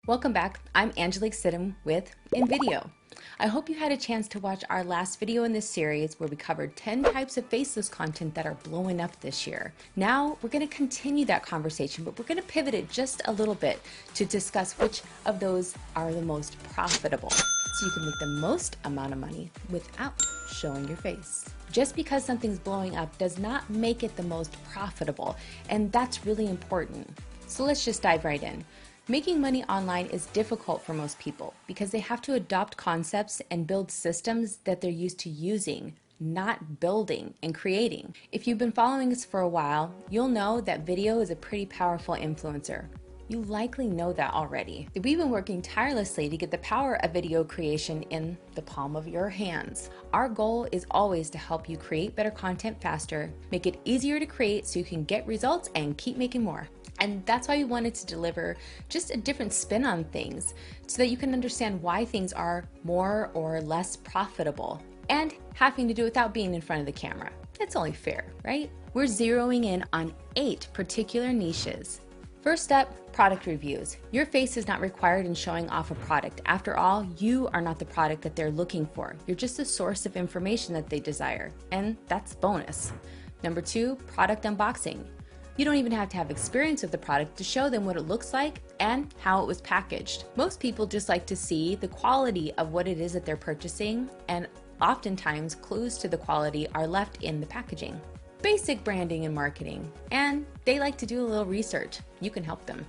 Welcome back. I'm NHIidU with NHIidU. I hope you had a chance to watch our last video in this series where we covered 10 types of faceless content that are blowing up this year. Now we're going to continue that conversation, but we're going to pivot it just a little bit to discuss which of those are the most profitable, so you can make the most amount of money without showing your face. Just because something's blowing up does not make it the most profitable, and that's really important. So let's just dive right in. Making money online is difficult for most people because they have to adopt concepts and build systems that they're used to using, not building and creating. If you've been following us for a while, you'll know that video is a pretty powerful influencer. You likely know that already. We've been working tirelessly to get the power of video creation in the palm of your hands. Our goal is always to help you create better content faster, make it easier to create so you can get results and keep making more. And that's why we wanted to deliver just a different spin on things so that you can understand why things are more or less profitable and having to do it without being in front of the camera. It's only fair, right? We're zeroing in on 8 particular niches. First up, product reviews. Your face is not required in showing off a product. After all, you are not the product that they're looking for. You're just the source of information that they desire, and that's bonus. Number 2, product unboxing. You don't even have to have experience with the product to show them what it looks like and how it was packaged. Most people just like to see the quality of what it is that they're purchasing, and oftentimes clues to the quality are left in the packaging. Basic branding and marketing, and they like to do a little research. You can help them.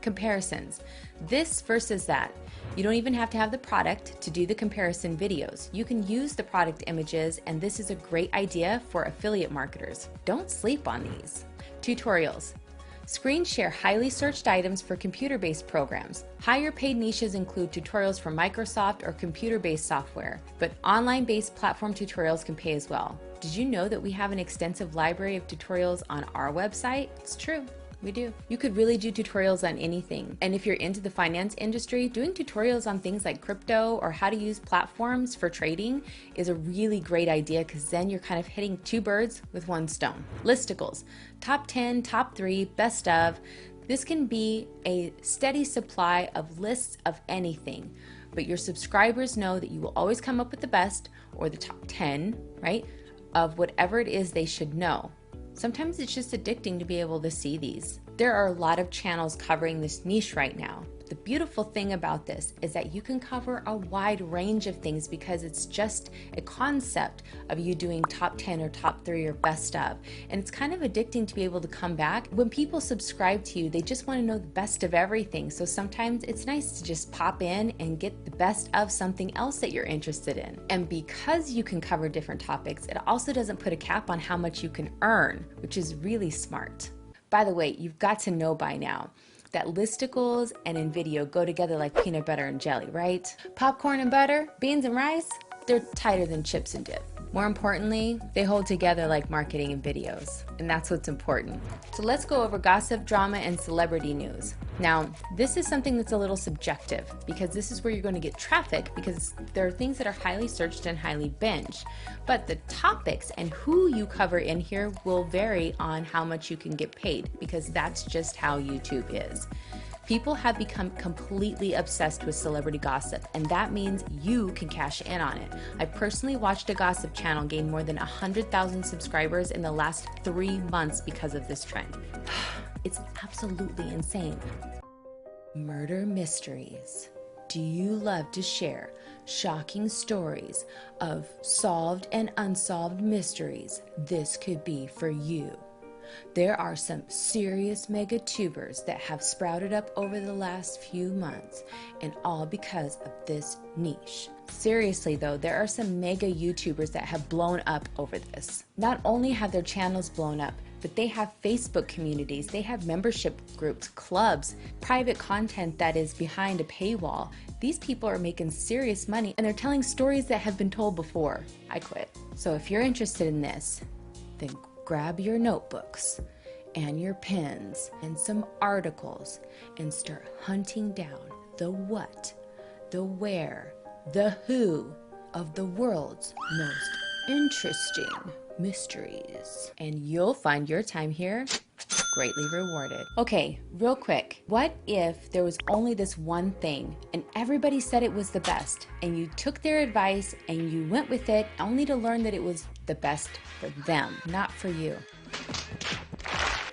Comparisons. This versus that. You don't even have to have the product to do the comparison videos. You can use the product images, and this is a great idea for affiliate marketers. Don't sleep on these. Tutorials. Screen share highly searched items for computer-based programs. Higher paid niches include tutorials from Microsoft or computer-based software, but online-based platform tutorials can pay as well. Did you know that we have an extensive library of tutorials on our website? It's true. We do. You could really do tutorials on anything. And if you're into the finance industry, doing tutorials on things like crypto or how to use platforms for trading is a really great idea, because then you're kind of hitting 2 birds with 1 stone. Listicles. Top 10, top 3, best of. This can be a steady supply of lists of anything, but your subscribers know that you will always come up with the best, or the top 10, right, of whatever it is they should know. Sometimes it's just addicting to be able to see these. There are a lot of channels covering this niche right now. The beautiful thing about this is that you can cover a wide range of things because it's just a concept of you doing top 10 or top 3 or best of. And it's kind of addicting to be able to come back. When people subscribe to you, they just want to know the best of everything. So sometimes it's nice to just pop in and get the best of something else that you're interested in. And because you can cover different topics, it also doesn't put a cap on how much you can earn, which is really smart. By the way, you've got to know by now that listicles and NVIDIA go together like peanut butter and jelly, right? Popcorn and butter, beans and rice, they're tighter than chips and dip. More importantly, they hold together like marketing and videos, and that's what's important. So let's go over gossip, drama, and celebrity news. Now, this is something that's a little subjective because this is where you're going to get traffic, because there are things that are highly searched and highly binged. But the topics and who you cover in here will vary on how much you can get paid, because that's just how YouTube is. People have become completely obsessed with celebrity gossip, and that means you can cash in on it. I personally watched a gossip channel gain more than 100,000 subscribers in the last 3 months because of this trend. It's absolutely insane. Murder mysteries. Do you love to share shocking stories of solved and unsolved mysteries? This could be for you. There are some serious mega tubers that have sprouted up over the last few months, and all because of this niche. Seriously though, there are some mega YouTubers that have blown up over this. Not only have their channels blown up, but they have Facebook communities, they have membership groups, clubs, private content that is behind a paywall. These people are making serious money, and they're telling stories that have been told before. I quit. So if you're interested in this, then grab your notebooks and your pens and some articles and start hunting down the what, the where, the who of the world's most interesting mysteries. And you'll find your time here greatly rewarded. Okay, real quick, what if there was only this one thing and everybody said it was the best and you took their advice and you went with it only to learn that it was the best for them, not for you?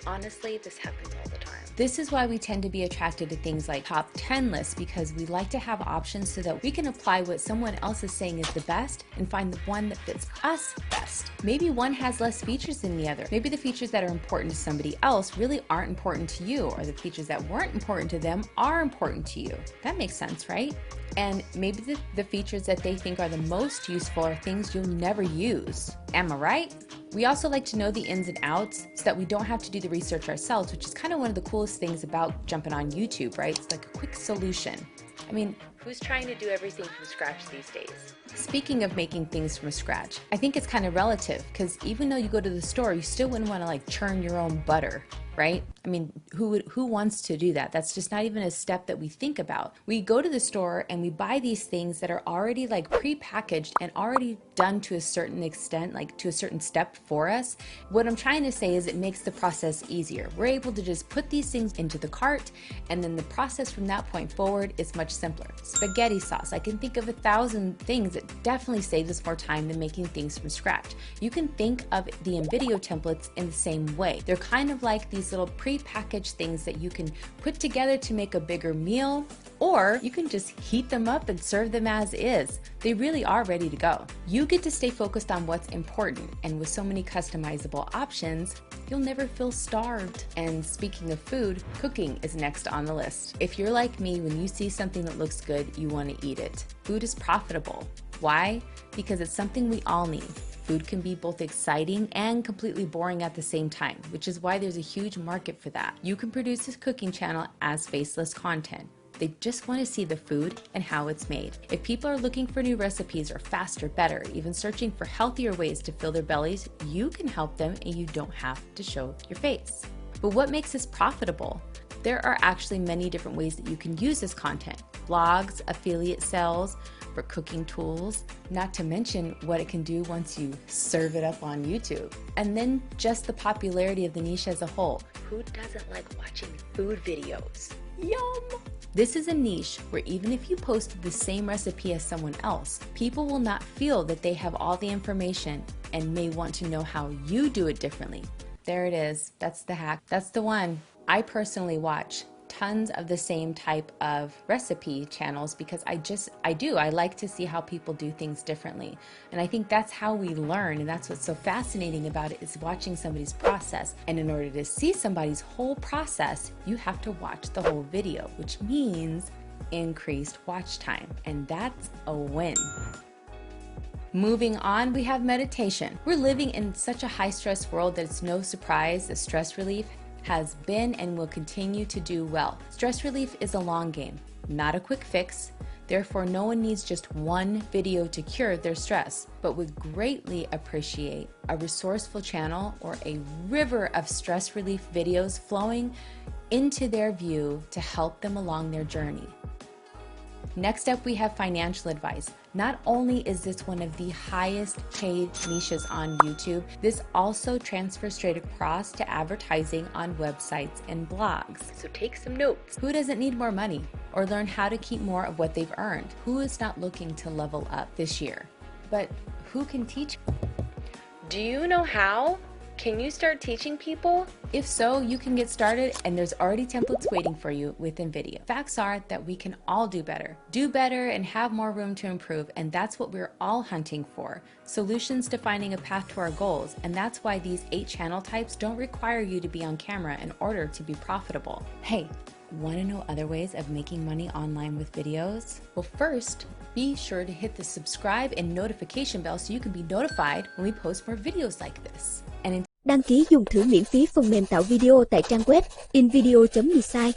Honestly, this happens all the time. This is why we tend to be attracted to things like top 10 lists, because we like to have options so that we can apply what someone else is saying is the best and find the one that fits us best. Maybe one has less features than the other. Maybe the features that are important to somebody else really aren't important to you, or the features that weren't important to them are important to you. That makes sense, right? And maybe the features that they think are the most useful are things you'll never use. Am I right? We also like to know the ins and outs so that we don't have to do the research ourselves, which is kind of one of the coolest things about jumping on YouTube, right? It's like a quick solution. I mean, who's trying to do everything from scratch these days? Speaking of making things from scratch, I think it's kind of relative, because even though you go to the store, you still wouldn't want to like churn your own butter, right? I mean, who wants to do that? That's just not even a step that we think about. We go to the store and we buy these things that are already like pre-packaged and already done to a certain extent, like to a certain step for us. What I'm trying to say is it makes the process easier. We're able to just put these things into the cart, and then the process from that point forward is much simpler. Spaghetti sauce. I can think of 1,000 things that definitely saves us more time than making things from scratch. You can think of the NVIDIA templates in the same way. They're kind of like these little pre-packaged things that you can put together to make a bigger meal, or you can just heat them up and serve them as is. They really are ready to go. You get to stay focused on what's important, and with so many customizable options, you'll never feel starved. And speaking of food, cooking is next on the list. If you're like me, when you see something that looks good, you want to eat it. Food is profitable. Why? Because it's something we all need. Food can be both exciting and completely boring at the same time, which is why there's a huge market for that. You can produce a cooking channel as faceless content. They just want to see the food and how it's made. If people are looking for new recipes or faster, better, even searching for healthier ways to fill their bellies, you can help them and you don't have to show your face. But what makes this profitable? There are actually many different ways that you can use this content. Blogs, affiliate sales, for cooking tools, not to mention what it can do once you serve it up on YouTube. And then just the popularity of the niche as a whole. Who doesn't like watching food videos? Yum! This is a niche where even if you post the same recipe as someone else, people will not feel that they have all the information and may want to know how you do it differently. There it is. That's the hack. That's the one. I personally watch tons of the same type of recipe channels because I like to see how people do things differently. And I think that's how we learn, and that's what's so fascinating about it, is watching somebody's process. And in order to see somebody's whole process, you have to watch the whole video, which means increased watch time, and that's a win. Moving on, we have meditation. We're living in such a high-stress world that it's no surprise that stress relief has been and will continue to do well. Stress relief is a long game, not a quick fix. Therefore, no one needs just one video to cure their stress, but would greatly appreciate a resourceful channel or a river of stress relief videos flowing into their view to help them along their journey. Next up, we have financial advice. Not only is this one of the highest paid niches on YouTube, this also transfers straight across to advertising on websites and blogs. So take some notes. Who doesn't need more money or learn how to keep more of what they've earned? Who is not looking to level up this year? But who can teach? Do you know how? Can you start teaching people? If so, you can get started, and there's already templates waiting for you with NVIDIA. Facts are that we can all do better and have more room to improve, and that's what we're all hunting for. Solutions to finding a path to our goals, and that's why these 8 channel types don't require you to be on camera in order to be profitable. Hey, want to know other ways of making money online with videos? Well, first, be sure to hit the subscribe and notification bell so you can be notified when we post more videos like this. Đăng ký dùng thử miễn phí phần mềm tạo video tại trang web NHIIU NHT.